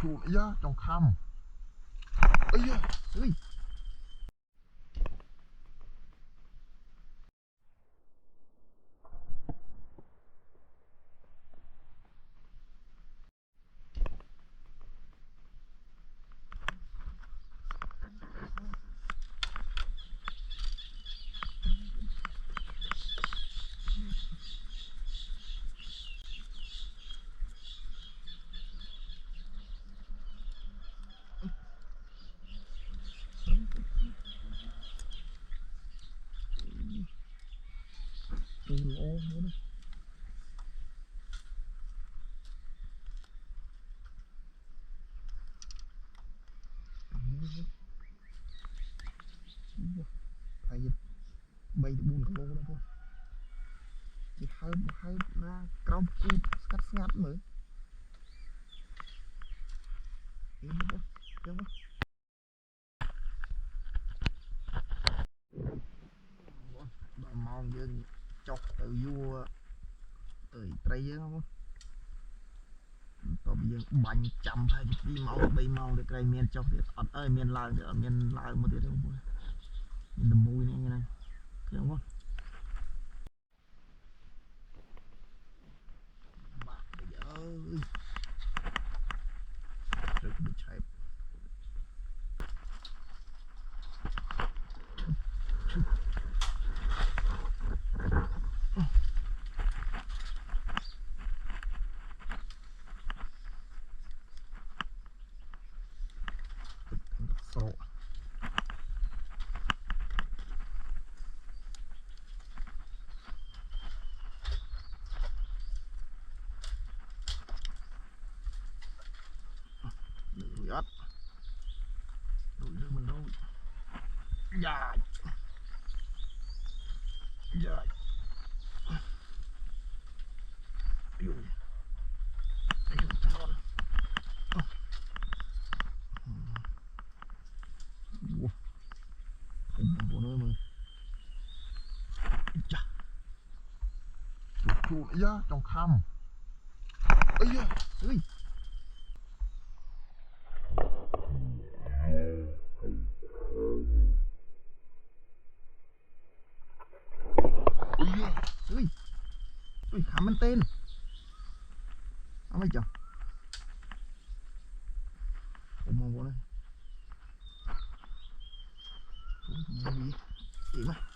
chuột da trong khăm ấy da ơi chuột ô nữa thầy bay được 4 kg đó thôi chỉ hơi na cong cút cắt ngắt mới yên đó yên đó bà mong dương chọc từ vua từ tây dương không tao bây giờ bánh chậm hay đi mau để cây miên chọc thì ơi miên lại một tí thôi miên đầm mùi này như này thấy không bạn bây giờ ơi rất bị chạy sổ đừng ớt đuổi đưa mình đâu dài dài chuột da trong khăm ấy da ơi ơi ơi khám bên tên không mấy chồng ôm mong vô đây gì mà